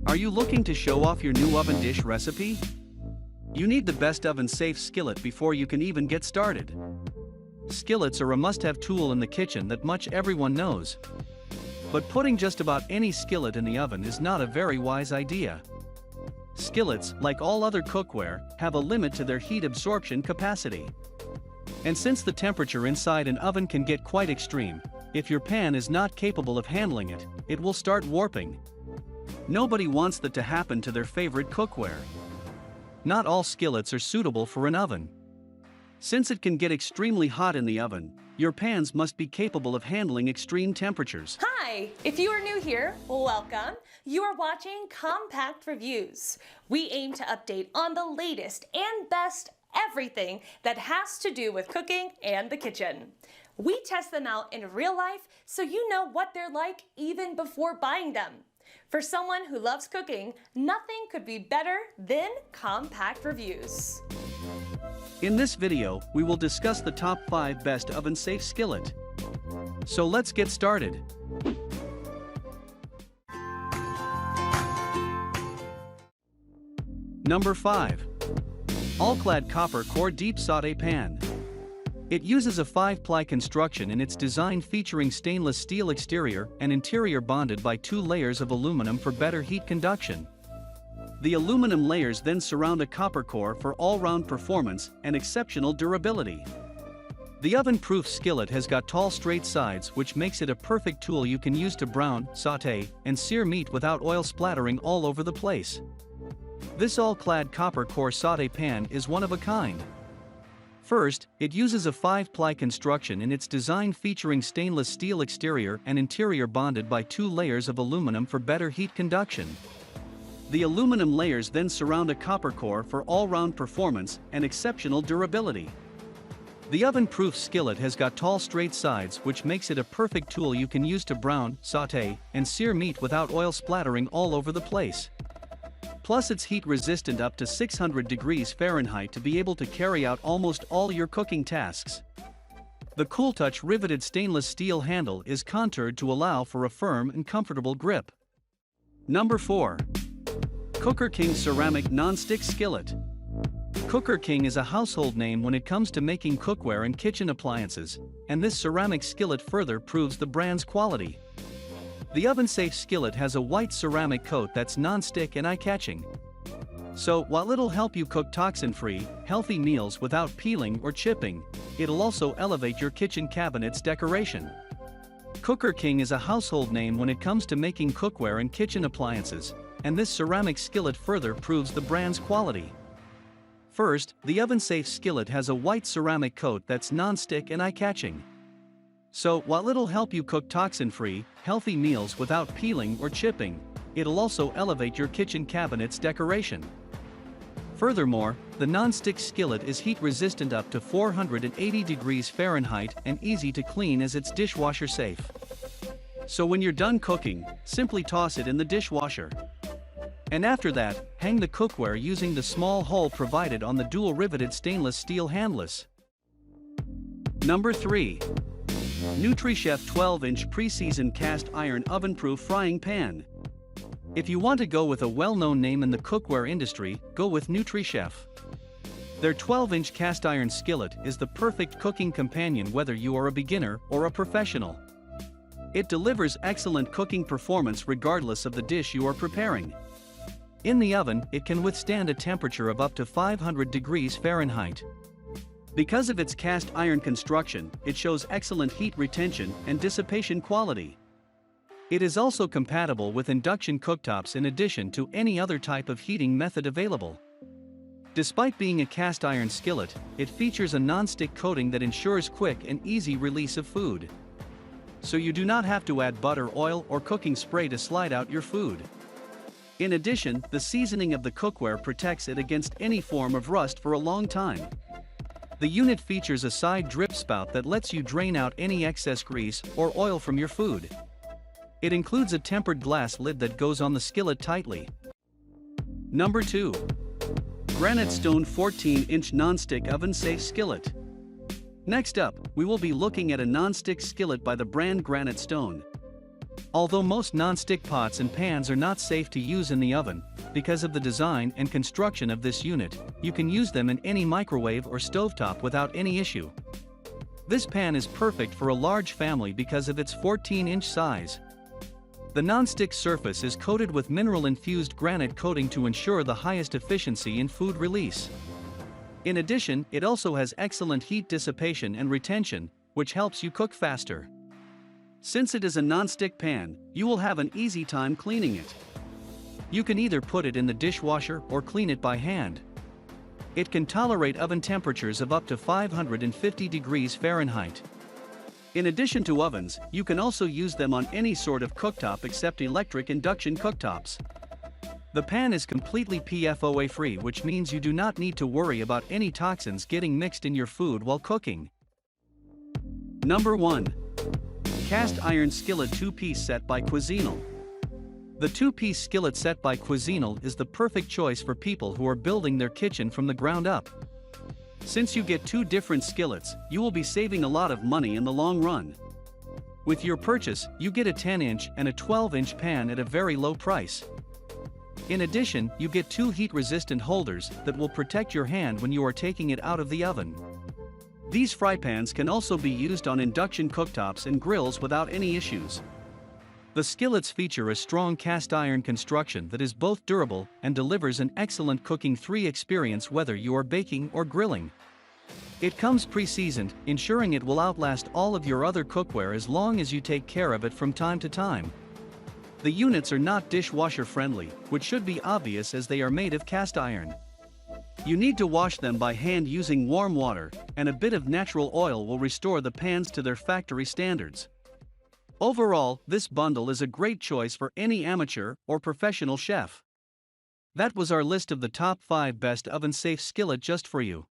Are you looking to show off your new oven dish recipe? You need the best oven-safe skillet before you can even get started. Skillets are a must-have tool in the kitchen that much everyone knows. But putting just about any skillet in the oven is not a very wise idea. Skillets, like all other cookware, have a limit to their heat absorption capacity. And since the temperature inside an oven can get quite extreme, if your pan is not capable of handling it, it will start warping. Nobody wants that to happen to their favorite cookware. Not all skillets are suitable for an oven. Since it can get extremely hot in the oven, your pans must be capable of handling extreme temperatures. Hi! If you are new here, welcome. You are watching Compact Reviews. We aim to update on the latest and best everything that has to do with cooking and the kitchen. We test them out in real life so you know what they're like even before buying them. For someone who loves cooking, nothing could be better than Compact Reviews. In this video, we will discuss the top 5 best oven-safe skillet. So let's get started. Number 5. All-Clad Copper Core Deep Sauté Pan. It uses a 5-ply construction in its design, featuring stainless steel exterior and interior bonded by 2 layers of aluminum for better heat conduction. The aluminum layers then surround a copper core for all-round performance and exceptional durability. The oven-proof skillet has got tall, straight sides, which makes it a perfect tool you can use to brown, sauté, and sear meat without oil splattering all over the place. This all-clad copper core sauté pan is one of a kind. First, it uses a 5-ply construction in its design, featuring stainless steel exterior and interior bonded by 2 layers of aluminum for better heat conduction. The aluminum layers then surround a copper core for all-round performance and exceptional durability. The oven-proof skillet has got tall, straight sides, which makes it a perfect tool you can use to brown, sauté, and sear meat without oil splattering all over the place. Plus, it's heat-resistant up to 600 degrees Fahrenheit to be able to carry out almost all your cooking tasks. The CoolTouch riveted stainless steel handle is contoured to allow for a firm and comfortable grip. Number 4. Cooker King Ceramic Non-Stick Skillet. Cooker King is a household name when it comes to making cookware and kitchen appliances, and this ceramic skillet further proves the brand's quality. The oven-safe skillet has a white ceramic coat that's non-stick and eye-catching. So, while it'll help you cook toxin-free, healthy meals without peeling or chipping, it'll also elevate your kitchen cabinet's decoration. Cooker King is a household name when it comes to making cookware and kitchen appliances, and this ceramic skillet further proves the brand's quality. First, the oven-safe skillet has a white ceramic coat that's non-stick and eye-catching. So, while it'll help you cook toxin-free, healthy meals without peeling or chipping, it'll also elevate your kitchen cabinet's decoration. Furthermore, the non-stick skillet is heat-resistant up to 480 degrees Fahrenheit and easy to clean, as it's dishwasher safe. So when you're done cooking, simply toss it in the dishwasher. And after that, hang the cookware using the small hole provided on the dual riveted stainless steel handles. Number 3. NutriChef 12-inch pre-seasoned cast iron oven-proof frying pan. If you want to go with a well-known name in the cookware industry, go with NutriChef. Their 12-inch cast iron skillet is the perfect cooking companion whether you are a beginner or a professional. It delivers excellent cooking performance regardless of the dish you are preparing. In the oven, it can withstand a temperature of up to 500 degrees Fahrenheit. Because of its cast iron construction, it shows excellent heat retention and dissipation quality. It is also compatible with induction cooktops in addition to any other type of heating method available. Despite being a cast iron skillet, it features a non-stick coating that ensures quick and easy release of food. So you do not have to add butter, oil, or cooking spray to slide out your food. In addition, the seasoning of the cookware protects it against any form of rust for a long time. The unit features a side drip spout that lets you drain out any excess grease or oil from your food. It includes a tempered glass lid that goes on the skillet tightly. Number 2. Granitestone 14-inch Non-Stick Oven Safe Skillet. Next up, we will be looking at a non-stick skillet by the brand Granitestone. Although most non-stick pots and pans are not safe to use in the oven, because of the design and construction of this unit, you can use them in any microwave or stovetop without any issue. This pan is perfect for a large family because of its 14-inch size. The non-stick surface is coated with mineral-infused granite coating to ensure the highest efficiency in food release. In addition, it also has excellent heat dissipation and retention, which helps you cook faster. Since it is a non-stick pan, you will have an easy time cleaning it. You can either put it in the dishwasher or clean it by hand. It can tolerate oven temperatures of up to 550 degrees Fahrenheit. In addition to ovens, you can also use them on any sort of cooktop except electric induction cooktops. The pan is completely PFOA-free, which means you do not need to worry about any toxins getting mixed in your food while cooking. Number 1. Cast Iron Skillet 2-Piece Set by Cuisinel. The 2-piece skillet set by Cuisinel is the perfect choice for people who are building their kitchen from the ground up. Since you get 2 different skillets, you will be saving a lot of money in the long run. With your purchase, you get a 10-inch and a 12-inch pan at a very low price. In addition, you get 2 heat-resistant holders that will protect your hand when you are taking it out of the oven. These fry pans can also be used on induction cooktops and grills without any issues. The skillets feature a strong cast iron construction that is both durable and delivers an excellent cooking experience whether you are baking or grilling. It comes pre-seasoned, ensuring it will outlast all of your other cookware as long as you take care of it from time to time. The units are not dishwasher friendly, which should be obvious as they are made of cast iron. You need to wash them by hand using warm water, and a bit of natural oil will restore the pans to their factory standards. Overall, this bundle is a great choice for any amateur or professional chef. That was our list of the top 5 best oven-safe skillet just for you.